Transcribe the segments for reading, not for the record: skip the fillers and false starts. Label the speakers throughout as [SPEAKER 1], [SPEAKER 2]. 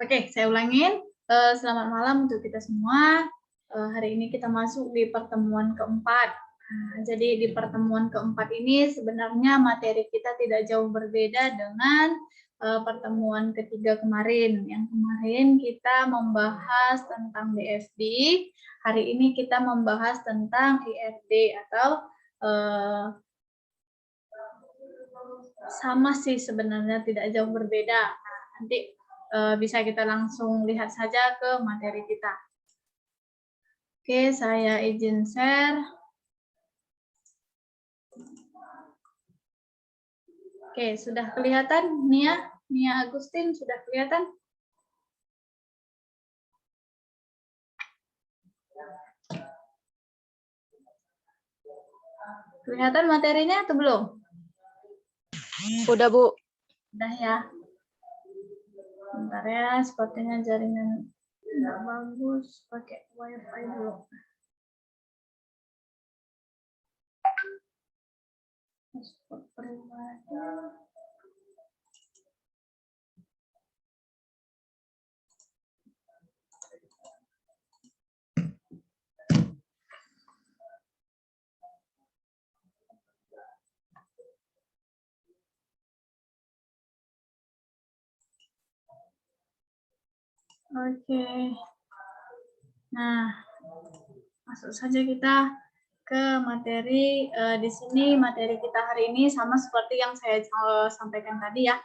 [SPEAKER 1] Oke, saya ulangin. Selamat malam untuk kita semua. Hari ini kita masuk di pertemuan keempat. Jadi di pertemuan keempat ini sebenarnya materi kita tidak jauh berbeda dengan pertemuan ketiga kemarin. Yang kemarin kita membahas tentang DFD. Hari ini kita membahas tentang IRD atau sama sih sebenarnya, tidak jauh berbeda. Nah, nanti bisa kita langsung lihat saja ke materi kita. Oke, saya izin share. Oke, sudah kelihatan Nia Agustin, sudah kelihatan? Kelihatan materinya atau belum?
[SPEAKER 2] Udah, Bu.
[SPEAKER 1] Udah ya. Bentar ya, sepertinya jaringan nggak bagus, pakai wifi dulu. Hotspot pribadi. Oke. Nah, masuk saja kita ke materi. Di sini materi kita hari ini sama seperti yang saya sampaikan tadi ya.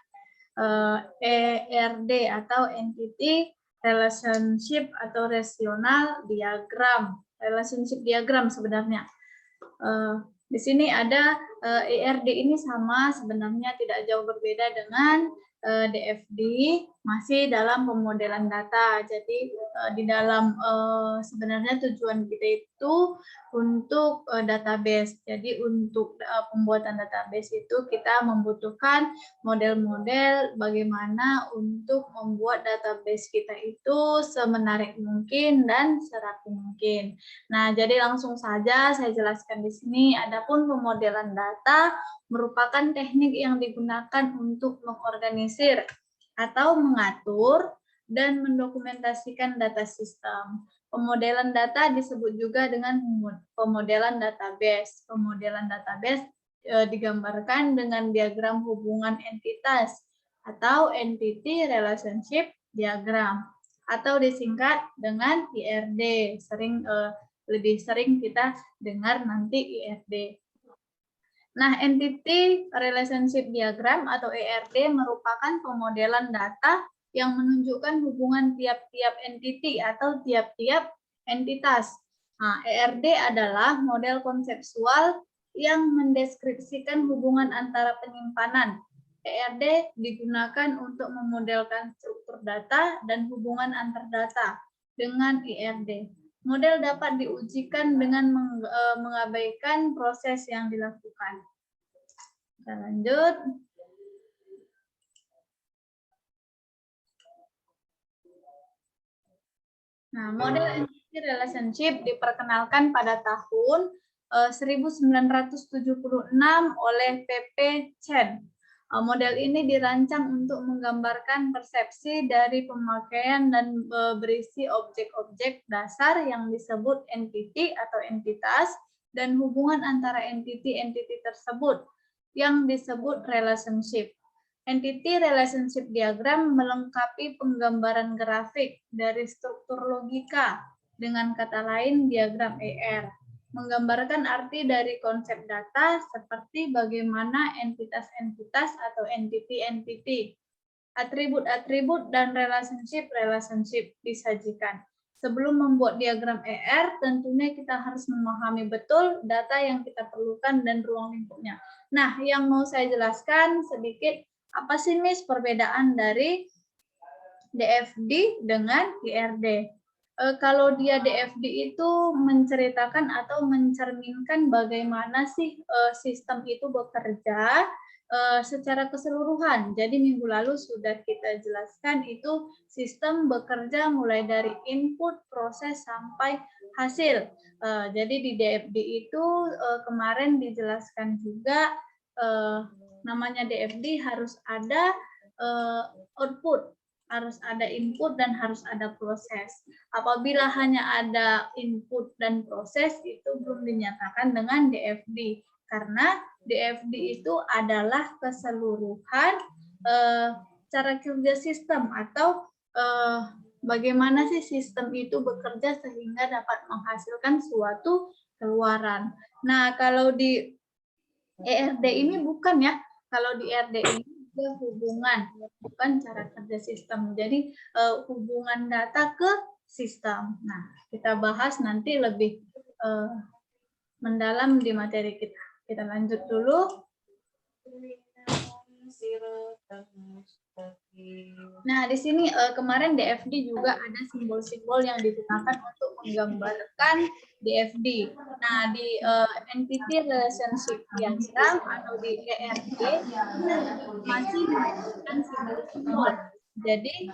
[SPEAKER 1] ERD atau Entity Relationship atau Relational Diagram. Relationship diagram sebenarnya. Di sini ada ERD ini sama sebenarnya tidak jauh berbeda dengan DFD, masih dalam pemodelan data. Jadi di dalam sebenarnya tujuan kita itu untuk database. Jadi untuk pembuatan database itu kita membutuhkan model-model bagaimana untuk membuat database kita itu semenarik mungkin dan serapi mungkin. Nah, jadi langsung saja saya jelaskan di sini. Adapun pemodelan data merupakan teknik yang digunakan untuk mengorganisir atau mengatur dan mendokumentasikan data sistem. Pemodelan data disebut juga dengan pemodelan database. Pemodelan database digambarkan dengan diagram hubungan entitas atau Entity Relationship Diagram atau disingkat dengan IRD. Lebih sering kita dengar nanti IRD. Nah, Entity Relationship Diagram atau ERD merupakan pemodelan data yang menunjukkan hubungan tiap-tiap entity atau tiap-tiap entitas. Nah, ERD adalah model konseptual yang mendeskripsikan hubungan antara penyimpanan. ERD digunakan untuk memodelkan struktur data dan hubungan antar data dengan IRD. Model dapat diujikan dengan mengabaikan proses yang dilakukan. Kita lanjut. Nah, model entity relationship diperkenalkan pada tahun 1976 oleh P.P. Chen. Model ini dirancang untuk menggambarkan persepsi dari pemakaian dan berisi objek-objek dasar yang disebut entity atau entitas dan hubungan antara entity-entity tersebut yang disebut relationship. Entity Relationship Diagram melengkapi penggambaran grafik dari struktur logika, dengan kata lain diagram ER. Menggambarkan arti dari konsep data seperti bagaimana entitas-entitas atau entity-entity, atribut-atribut, dan relationship-relationship disajikan. Sebelum membuat diagram ER, tentunya kita harus memahami betul data yang kita perlukan dan ruang lingkupnya. Nah, yang mau saya jelaskan sedikit, apa sih Miss perbedaan dari DFD dengan IRD? Kalau dia DFD itu menceritakan atau mencerminkan bagaimana sih sistem itu bekerja secara keseluruhan. Jadi minggu lalu sudah kita jelaskan itu sistem bekerja mulai dari input, proses, sampai hasil. Jadi di DFD itu kemarin dijelaskan juga namanya DFD harus ada output. harus ada input dan harus ada proses. Apabila hanya ada input dan proses, itu belum dinyatakan dengan DFD. Karena DFD itu adalah keseluruhan cara kerja sistem atau bagaimana sih sistem itu bekerja sehingga dapat menghasilkan suatu keluaran. Nah, kalau di ERD ini bukan ya. Kalau di ERD ini dia hubungan, bukan cara kerja sistem. Jadi hubungan data ke sistem. Nah, kita bahas nanti lebih mendalam di materi kita. Kita lanjut dulu. Nah, di sini kemarin DFD juga ada simbol-simbol yang digunakan untuk menggambarkan DFD. Nah, di Entity Relationship Diagram atau di ERD masih menggunakan simbol-simbol. Jadi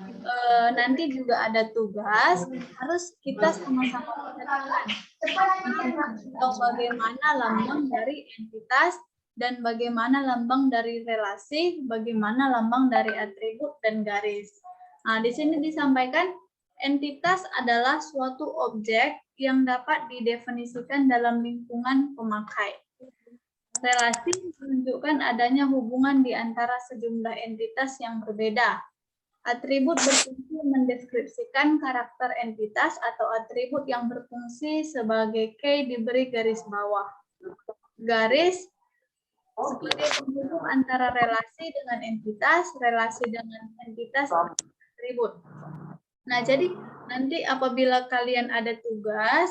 [SPEAKER 1] nanti juga ada tugas, harus kita sama-sama perhatikan bagaimana lambang dari entitas dan bagaimana lambang dari relasi, bagaimana lambang dari atribut dan garis. Nah, di sini disampaikan entitas adalah suatu objek yang dapat didefinisikan dalam lingkungan pemakai. Relasi menunjukkan adanya hubungan di antara sejumlah entitas yang berbeda. Atribut berfungsi mendeskripsikan karakter entitas atau atribut yang berfungsi sebagai key diberi garis bawah. Garis sebagai penghubung antara relasi dengan entitas, relasi dengan entitas, atribut. Nah, jadi nanti apabila kalian ada tugas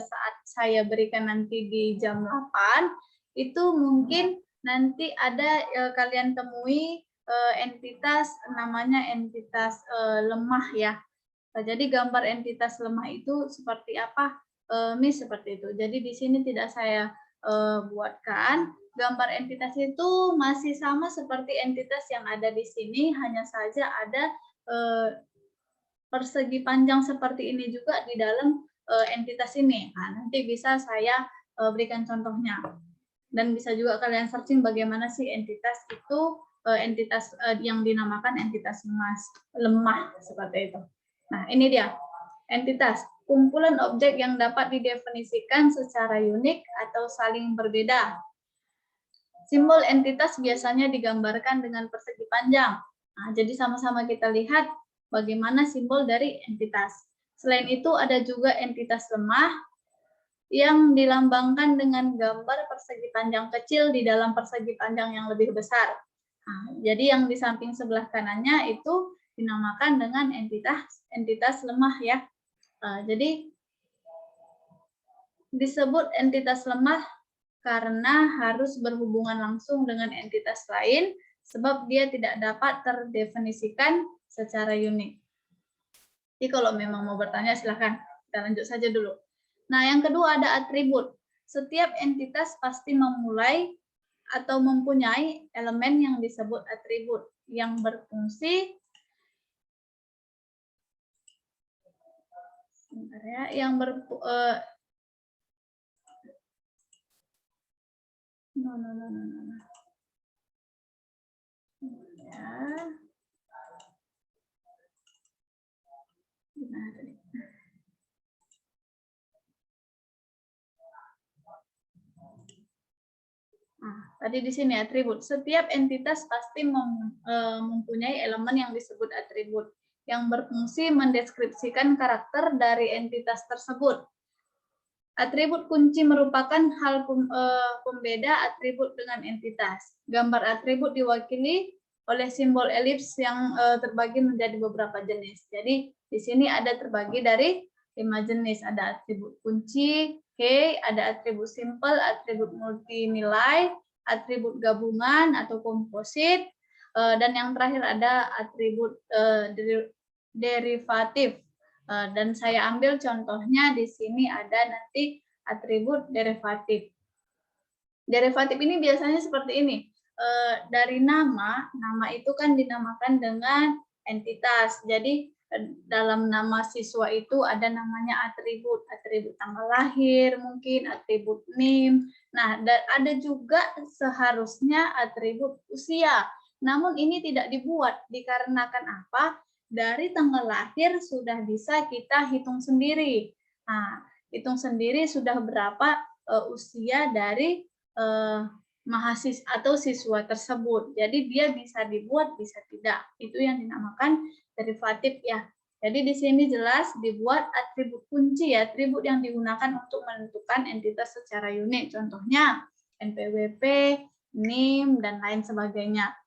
[SPEAKER 1] saat saya berikan nanti di jam 8, itu mungkin nanti ada kalian temui entitas namanya entitas lemah ya. Jadi gambar entitas lemah itu seperti apa? Miss seperti itu. Jadi di sini tidak saya buatkan. Gambar entitas itu masih sama seperti entitas yang ada di sini, hanya saja ada persegi panjang seperti ini juga di dalam entitas ini. Nah, nanti bisa saya berikan contohnya. Dan bisa juga kalian searching bagaimana sih entitas itu, entitas yang dinamakan entitas lemah seperti itu. Nah, ini dia. Entitas, kumpulan objek yang dapat didefinisikan secara unik atau saling berbeda. Simbol entitas biasanya digambarkan dengan persegi panjang. Nah, jadi sama-sama kita lihat bagaimana simbol dari entitas. Selain itu ada juga entitas lemah yang dilambangkan dengan gambar persegi panjang kecil di dalam persegi panjang yang lebih besar. Nah, jadi yang di samping sebelah kanannya itu dinamakan dengan entitas lemah ya. Jadi disebut entitas lemah karena harus berhubungan langsung dengan entitas lain sebab dia tidak dapat terdefinisikan secara unik. Jadi kalau memang mau bertanya silahkan, kita lanjut saja dulu. Nah, yang kedua ada atribut. Setiap entitas pasti memulai atau mempunyai elemen yang disebut atribut yang berfungsi tadi di sini atribut. Setiap entitas pasti mempunyai elemen yang disebut atribut yang berfungsi mendeskripsikan karakter dari entitas tersebut. Atribut kunci merupakan hal pembeda atribut dengan entitas. Gambar atribut diwakili oleh simbol elips yang terbagi menjadi beberapa jenis. Jadi di sini ada terbagi dari 5 jenis. Ada atribut kunci, key, ada atribut simple, atribut multinilai, atribut gabungan atau komposit, dan yang terakhir ada atribut derivatif. Dan saya ambil contohnya di sini ada nanti atribut derivatif. Derivatif ini biasanya seperti ini. Dari nama itu kan dinamakan dengan entitas. Jadi dalam nama siswa itu ada namanya atribut tanggal lahir, mungkin atribut NIM. Nah, ada juga seharusnya atribut usia. Namun ini tidak dibuat dikarenakan apa? dari tanggal lahir sudah bisa kita hitung sendiri. Nah, hitung sendiri sudah berapa usia dari mahasiswa atau siswa tersebut. Jadi dia bisa dibuat, bisa tidak. Itu yang dinamakan derivatif ya. Jadi di sini jelas dibuat atribut kunci ya, atribut yang digunakan untuk menentukan entitas secara unik. Contohnya NPWP, NIM, dan lain sebagainya.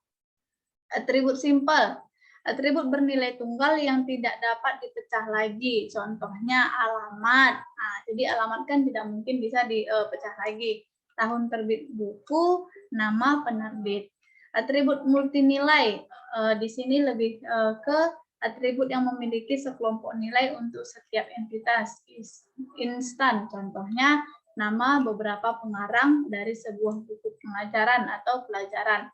[SPEAKER 1] Atribut simpel, atribut bernilai tunggal yang tidak dapat dipecah lagi. Contohnya alamat. Nah, jadi alamat kan tidak mungkin bisa dipecah lagi. Tahun terbit buku, nama penerbit. Atribut multinilai, di sini lebih ke atribut yang memiliki sekelompok nilai untuk setiap entitas instan. Contohnya nama beberapa pengarang dari sebuah buku pengajaran atau pelajaran.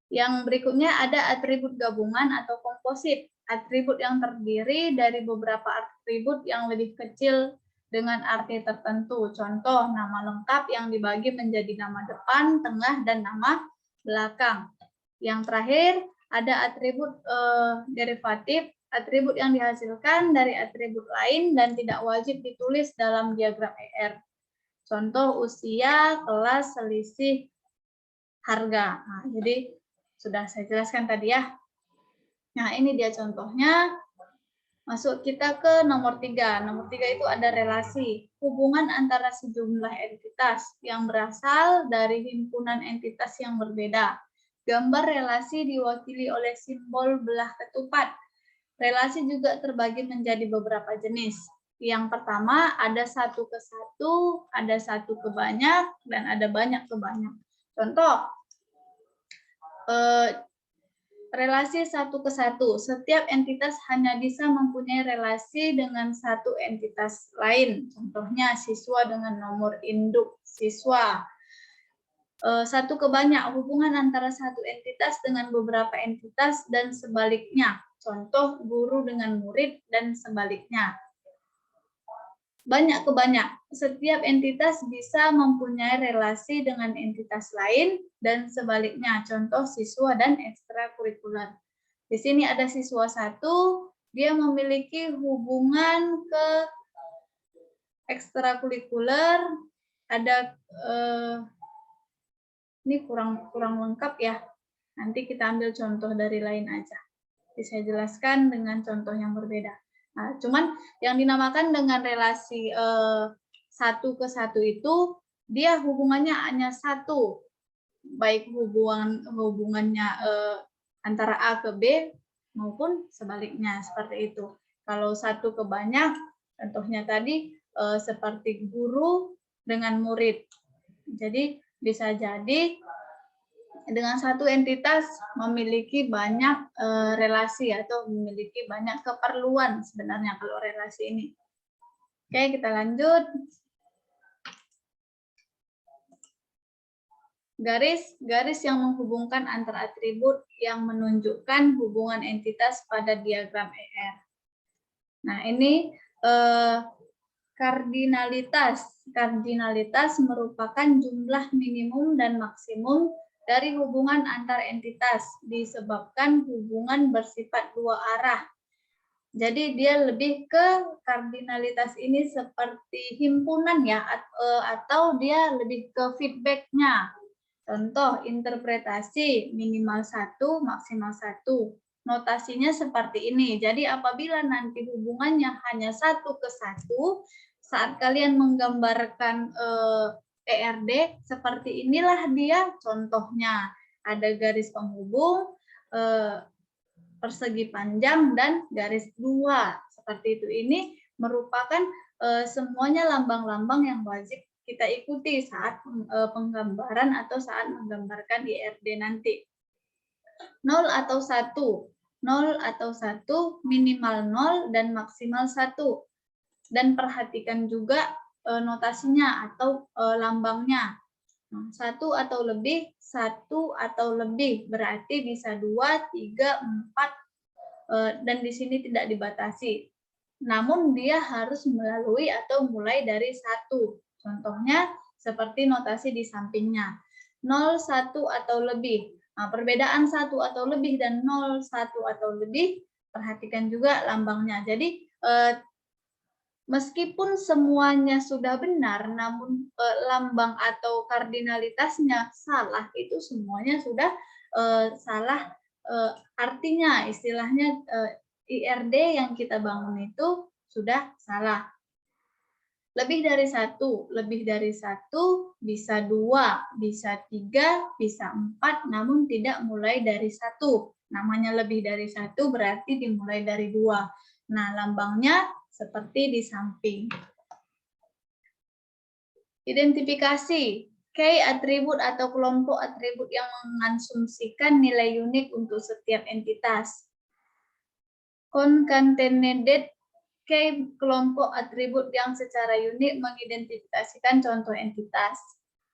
[SPEAKER 1] Yang berikutnya ada atribut gabungan atau komposit. Atribut yang terdiri dari beberapa atribut yang lebih kecil dengan arti tertentu. Contoh, nama lengkap yang dibagi menjadi nama depan, tengah, dan nama belakang. Yang terakhir, ada atribut derivatif, atribut yang dihasilkan dari atribut lain dan tidak wajib ditulis dalam diagram ER. Contoh, usia, kelas, selisih, harga. Nah, jadi sudah saya jelaskan tadi ya. Nah, ini dia contohnya. Masuk kita ke nomor 3. Nomor 3 itu ada relasi. Hubungan antara sejumlah entitas yang berasal dari himpunan entitas yang berbeda. Gambar relasi diwakili oleh simbol belah ketupat. Relasi juga terbagi menjadi beberapa jenis. Yang pertama ada satu ke satu, ada satu ke banyak, dan ada banyak ke banyak. Contoh, relasi satu ke satu. Setiap entitas hanya bisa mempunyai relasi dengan satu entitas lain. Contohnya siswa dengan nomor induk siswa. Satu ke banyak, hubungan antara satu entitas dengan beberapa entitas dan sebaliknya. Contoh guru dengan murid dan sebaliknya. Banyak ke banyak, setiap entitas bisa mempunyai relasi dengan entitas lain dan sebaliknya. Contoh siswa dan ekstrakurikuler. Di sini ada siswa 1, dia memiliki hubungan ke ekstrakurikuler. Ada ini kurang lengkap ya. Nanti kita ambil contoh dari lain aja. Jadi saya jelaskan dengan contoh yang berbeda. Nah, cuman yang dinamakan dengan relasi satu ke satu itu dia hubungannya hanya satu, baik hubungannya antara A ke B maupun sebaliknya seperti itu. Kalau satu ke banyak, contohnya tadi seperti guru dengan murid. Jadi bisa jadi dengan satu entitas memiliki banyak relasi atau memiliki banyak keperluan sebenarnya kalau relasi ini. Oke, kita lanjut. Garis yang menghubungkan antara atribut yang menunjukkan hubungan entitas pada diagram ER. Nah, ini kardinalitas. Kardinalitas merupakan jumlah minimum dan maksimum dari hubungan antar entitas disebabkan hubungan bersifat dua arah. Jadi dia lebih ke kardinalitas ini seperti himpunan ya, atau dia lebih ke feedback-nya. Contoh interpretasi minimal 1, maksimal 1. Notasinya seperti ini. Jadi apabila nanti hubungannya hanya 1 ke 1, saat kalian menggambarkan ERD seperti inilah dia contohnya. Ada garis penghubung, persegi panjang, dan garis 2. Seperti itu. Ini merupakan semuanya lambang-lambang yang wajib kita ikuti saat penggambaran atau saat menggambarkan IRD nanti. 0 atau 1. 0 atau 1, minimal 0 dan maksimal 1. Dan perhatikan juga notasinya atau lambangnya. 1 atau lebih, 1 atau lebih, berarti bisa 2, 3, 4, dan di sini tidak dibatasi. Namun dia harus melalui atau mulai dari 1. Contohnya seperti notasi di sampingnya. 0, 1 atau lebih. Nah, perbedaan 1 atau lebih dan 0, 1 atau lebih perhatikan juga lambangnya. Jadi meskipun semuanya sudah benar, namun lambang atau kardinalitasnya salah, itu semuanya sudah salah artinya, istilahnya IRD yang kita bangun itu sudah salah. Lebih dari satu bisa 2, bisa 3, bisa 4, namun tidak mulai dari 1. Namanya lebih dari 1 berarti dimulai dari 2. Nah, lambangnya seperti di samping. Identifikasi. K atribut atau kelompok atribut yang mengasumsikan nilai unik untuk setiap entitas. Concatenated K kelompok atribut yang secara unik mengidentifikasikan contoh entitas.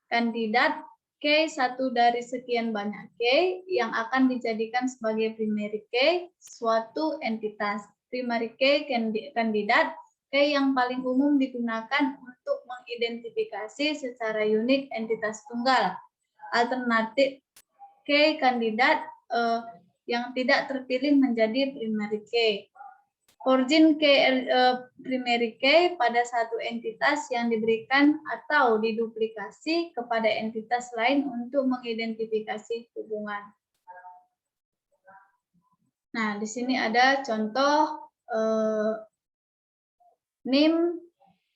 [SPEAKER 1] Kandidat K satu dari sekian banyak K yang akan dijadikan sebagai primary K suatu entitas. Primary K kandidat K yang paling umum digunakan untuk mengidentifikasi secara unik entitas tunggal. Alternatif K kandidat yang tidak terpilih menjadi primary K. Origin K primary K pada satu entitas yang diberikan atau diduplikasi kepada entitas lain untuk mengidentifikasi hubungan. Nah, di sini ada contoh NIM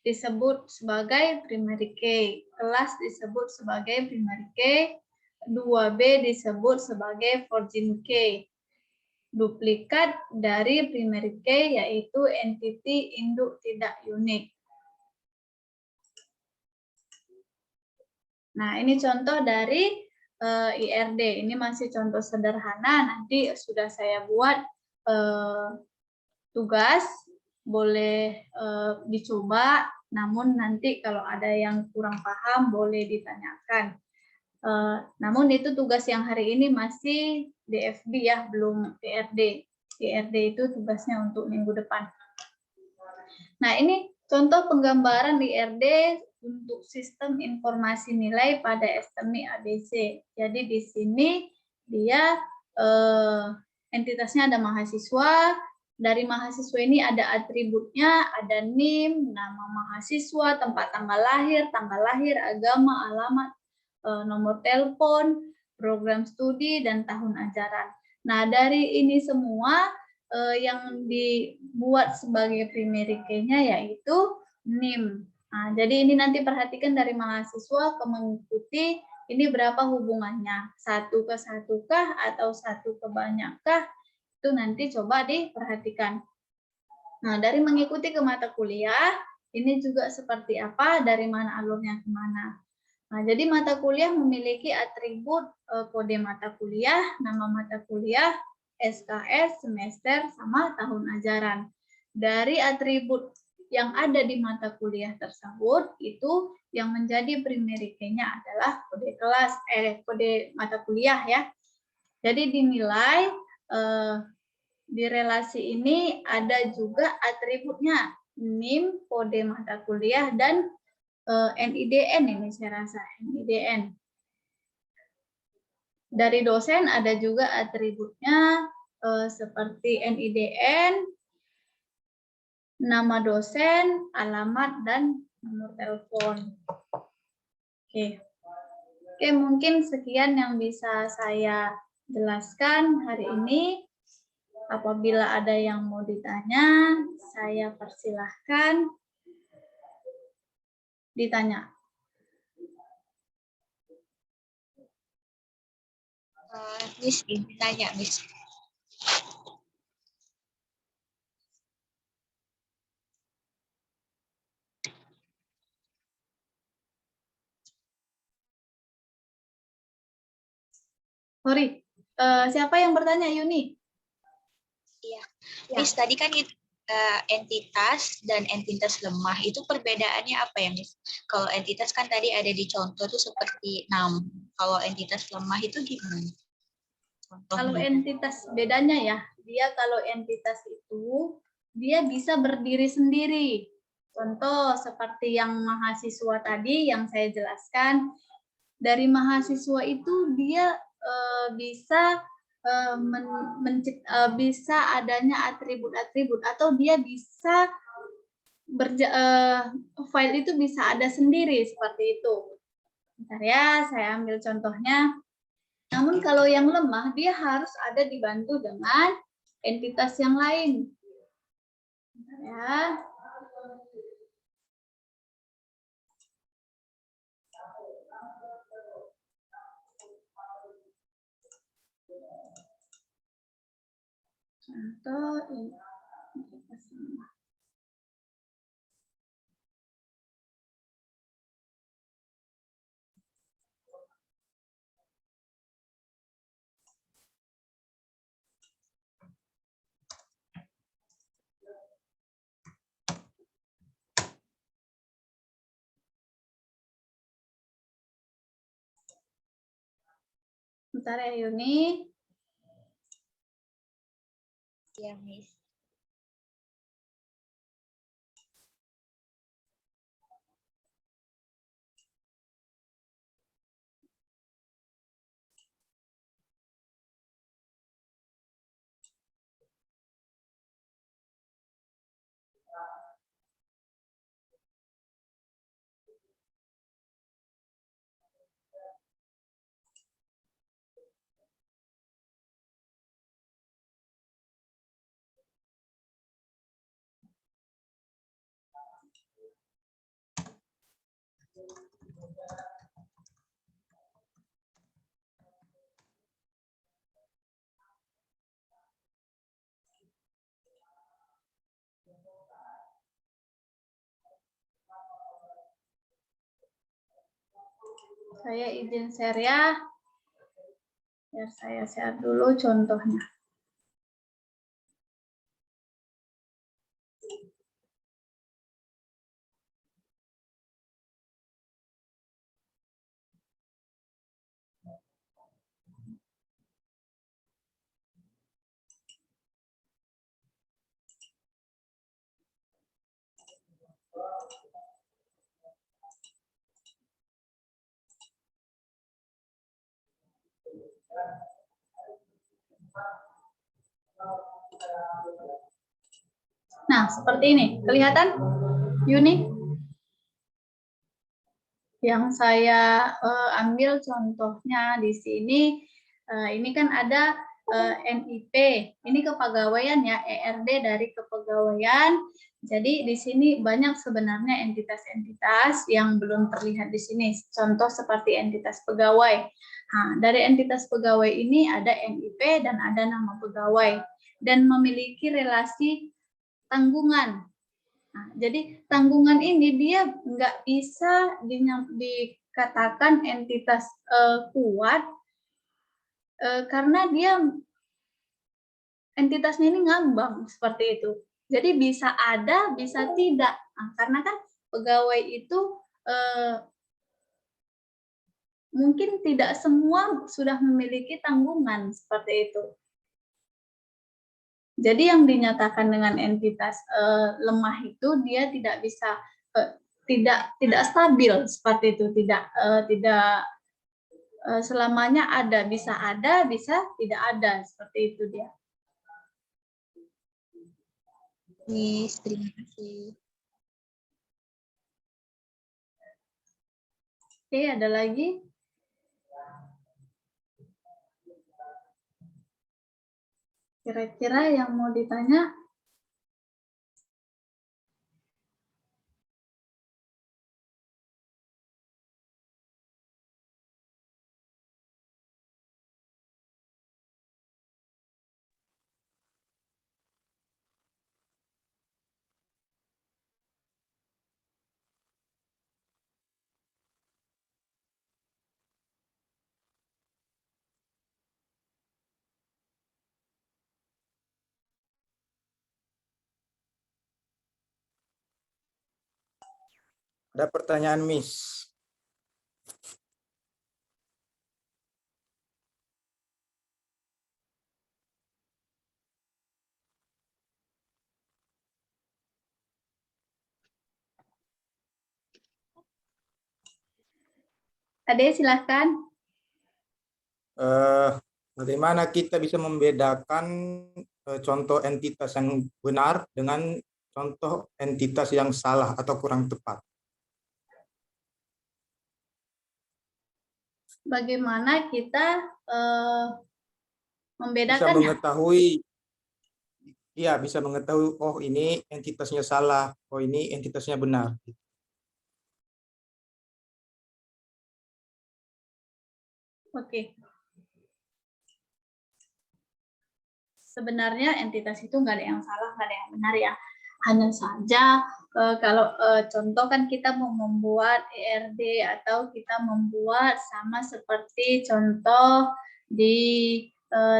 [SPEAKER 1] disebut sebagai primary K, kelas disebut sebagai primary K, 2B disebut sebagai origin K. Duplikat dari primary K yaitu entity induk tidak unik. Nah, ini contoh dari IRD. Ini masih contoh sederhana. Nanti sudah saya buat tugas, boleh dicoba. Namun nanti kalau ada yang kurang paham boleh ditanyakan. Namun itu tugas yang hari ini masih DFB ya, belum IRD. IRD itu tugasnya untuk minggu depan. Nah, ini contoh penggambaran IRD untuk sistem informasi nilai pada STMI ABC. Jadi di sini dia entitasnya ada mahasiswa. Dari mahasiswa ini ada atributnya, ada NIM, nama mahasiswa, tempat tanggal lahir, agama, alamat, nomor telepon, program studi, dan tahun ajaran. Nah, dari ini semua yang dibuat sebagai primary key-nya yaitu NIM. Nah, jadi ini nanti perhatikan dari mahasiswa ke mengikuti ini berapa hubungannya, 1 ke 1 kah atau 1 ke banyak kah, itu nanti coba diperhatikan. Nah, dari mengikuti ke mata kuliah, ini juga seperti apa, dari mana alurnya kemana. Nah, jadi mata kuliah memiliki atribut kode mata kuliah, nama mata kuliah, SKS, semester, sama tahun ajaran. Dari atribut yang ada di mata kuliah tersebut, itu yang menjadi primary key-nya adalah kode kelas, kode mata kuliah ya. Jadi dinilai di relasi ini ada juga atributnya, NIM, kode mata kuliah, dan NIDN ini saya rasa, NIDN. Dari dosen ada juga atributnya seperti NIDN, nama dosen, alamat, dan nomor telepon. Oke, mungkin sekian yang bisa saya jelaskan hari ini. Apabila ada yang mau ditanya, saya persilahkan ditanya.
[SPEAKER 3] Miss, ini tanya, Miss.
[SPEAKER 1] Sorry, siapa yang bertanya, Yuni?
[SPEAKER 3] Iya, Miss, tadi kan itu entitas dan entitas lemah, itu perbedaannya apa ya, Miss? Kalau entitas kan tadi ada di contoh tuh seperti 6. Kalau entitas lemah itu gimana? Contohnya.
[SPEAKER 1] Kalau entitas bedanya ya, dia kalau entitas itu dia bisa berdiri sendiri. Contoh seperti yang mahasiswa tadi yang saya jelaskan, dari mahasiswa itu dia bisa bisa adanya atribut-atribut atau dia bisa file itu bisa ada sendiri seperti itu. Bentar ya, saya ambil contohnya. Namun kalau yang lemah dia harus ada dibantu dengan entitas yang lain. Bentar ya. Contoh ini. Bentar ya Yuni.
[SPEAKER 3] Ya, Miss.
[SPEAKER 1] Saya izin share ya. Biar saya share dulu contohnya. Nah, seperti ini. Kelihatan, Yuni? Yang saya ambil contohnya di sini, ini kan ada NIP, ini kepegawaian ya, ERD dari kepegawaian. Jadi di sini banyak sebenarnya entitas-entitas yang belum terlihat di sini. Contoh seperti entitas pegawai. Nah, dari entitas pegawai ini ada NIP dan ada nama pegawai dan memiliki relasi tanggungan. Nah, jadi tanggungan ini dia nggak bisa dikatakan entitas kuat karena dia entitasnya ini ngambang seperti itu. Jadi bisa ada, bisa tidak. Nah, karena kan pegawai itu mungkin tidak semua sudah memiliki tanggungan seperti itu. Jadi yang dinyatakan dengan entitas lemah itu dia tidak bisa tidak stabil seperti itu, tidak selamanya ada, bisa tidak ada seperti itu dia.
[SPEAKER 3] Miss, terima kasih.
[SPEAKER 1] Oke, ada lagi? Kira-kira yang mau ditanya?
[SPEAKER 4] Ada pertanyaan, Miss.
[SPEAKER 1] Ade, silahkan.
[SPEAKER 4] Bagaimana kita bisa membedakan contoh entitas yang benar dengan contoh entitas yang salah atau kurang tepat?
[SPEAKER 1] Bagaimana kita
[SPEAKER 4] Bisa
[SPEAKER 1] membedakannya?
[SPEAKER 4] mengetahui, ya bisa mengetahui, oh ini entitasnya salah, oh ini entitasnya benar.
[SPEAKER 1] Oke. Sebenarnya entitas itu nggak ada yang salah, nggak ada yang benar ya. Hanya saja kalau contoh kan kita mau membuat ERD atau kita membuat sama seperti contoh di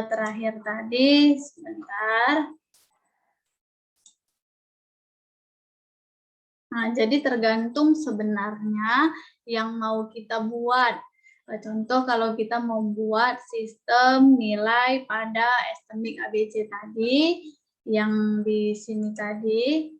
[SPEAKER 1] terakhir tadi. Sebentar. Nah, jadi tergantung sebenarnya yang mau kita buat. Contoh kalau kita membuat sistem nilai pada estetik ABC tadi, yang di sini tadi,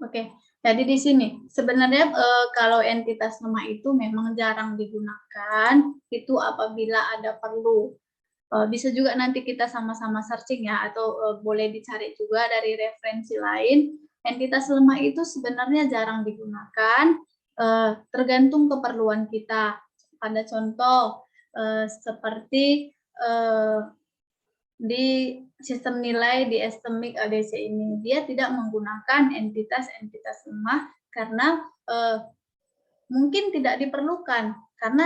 [SPEAKER 1] Oke, jadi di sini sebenarnya kalau entitas lemah itu memang jarang digunakan, itu apabila ada perlu. Bisa juga nanti kita sama-sama searching ya, atau boleh dicari juga dari referensi lain. Entitas lemah itu sebenarnya jarang digunakan, tergantung keperluan kita. Pada contoh seperti di sistem nilai di estetik ABC ini, dia tidak menggunakan entitas-entitas lemah karena mungkin tidak diperlukan, karena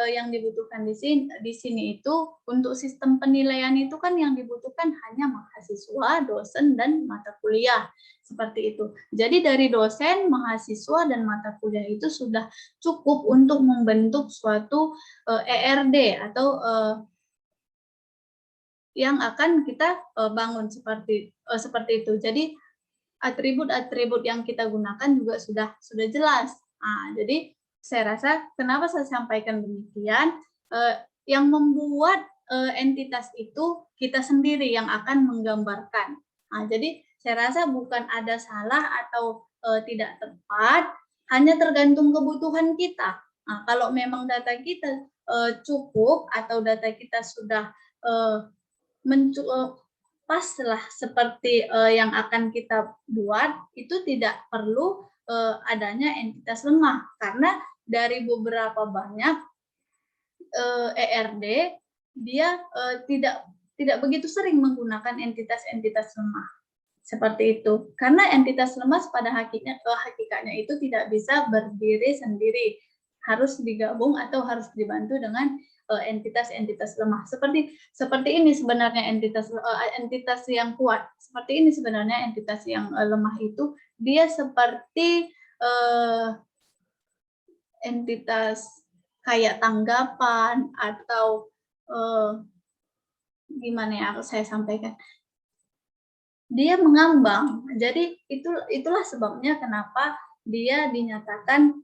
[SPEAKER 1] yang dibutuhkan di sini itu untuk sistem penilaian itu kan yang dibutuhkan hanya mahasiswa, dosen, dan mata kuliah seperti itu. Jadi dari dosen, mahasiswa, dan mata kuliah itu sudah cukup untuk membentuk suatu ERD atau yang akan kita bangun seperti itu. Jadi atribut-atribut yang kita gunakan juga sudah jelas. Nah, jadi saya rasa kenapa saya sampaikan demikian, yang membuat entitas itu kita sendiri yang akan menggambarkan. Nah, jadi saya rasa bukan ada salah atau tidak tepat, hanya tergantung kebutuhan kita. Nah, kalau memang data kita cukup atau data kita sudah pas lah seperti yang akan kita buat, itu tidak perlu adanya entitas lemah, karena dari beberapa banyak ERD dia tidak begitu sering menggunakan entitas-entitas lemah seperti itu, karena entitas lemah pada hakikatnya itu tidak bisa berdiri sendiri, harus digabung atau harus dibantu dengan entitas-entitas lemah. Seperti ini sebenarnya entitas yang kuat. Seperti ini sebenarnya entitas yang lemah itu, dia seperti entitas kayak tanggapan atau gimana ya saya sampaikan. Dia mengambang. Jadi itulah sebabnya kenapa dia dinyatakan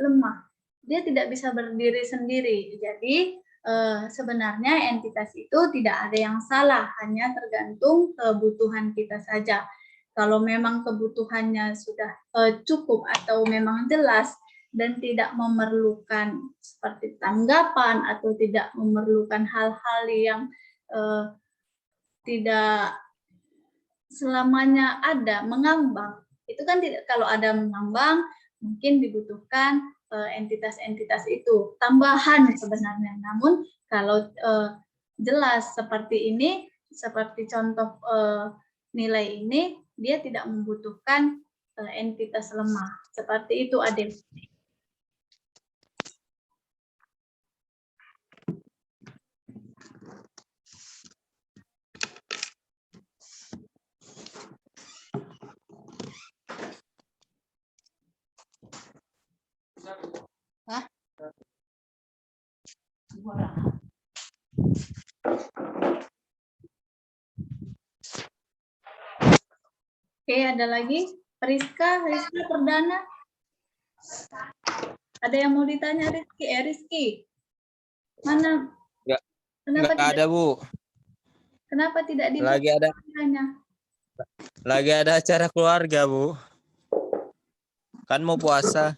[SPEAKER 1] lemah. Dia tidak bisa berdiri sendiri. Jadi sebenarnya entitas itu tidak ada yang salah, hanya tergantung kebutuhan kita saja. Kalau memang kebutuhannya sudah cukup atau memang jelas dan tidak memerlukan seperti tanggapan atau tidak memerlukan hal-hal yang tidak selamanya ada mengambang, itu kan tidak, kalau ada mengambang mungkin dibutuhkan entitas-entitas itu tambahan sebenarnya. Namun kalau jelas seperti ini, seperti contoh nilai ini, dia tidak membutuhkan entitas lemah seperti itu, Adil. Hah? Oke, ada lagi? Rizka Perdana. Ada yang mau ditanya Rizky? Rizky, mana?
[SPEAKER 5] Nggak-
[SPEAKER 1] Kenapa
[SPEAKER 5] Nggak ada, Bu.
[SPEAKER 1] Kenapa tidak
[SPEAKER 5] Lagi ada
[SPEAKER 1] ditanya?
[SPEAKER 5] acara keluarga, Bu. Kan mau puasa.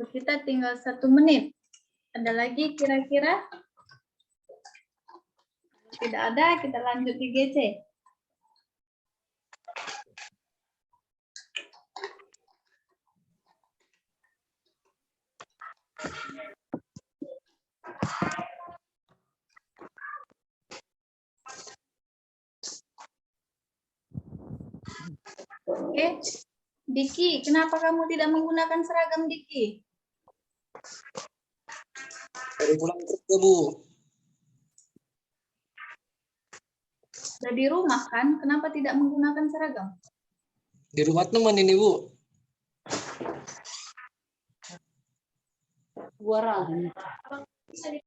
[SPEAKER 1] Kita tinggal 1 menit. Ada lagi kira-kira? Tidak ada, kita lanjut di GC. Oke, Diki, kenapa kamu tidak menggunakan seragam Diki?
[SPEAKER 6] Dari pulang kerja, Bu.
[SPEAKER 1] Sudah di rumah kan? Kenapa tidak menggunakan seragam?
[SPEAKER 6] Di rumah teman ini, Bu.
[SPEAKER 7] Gua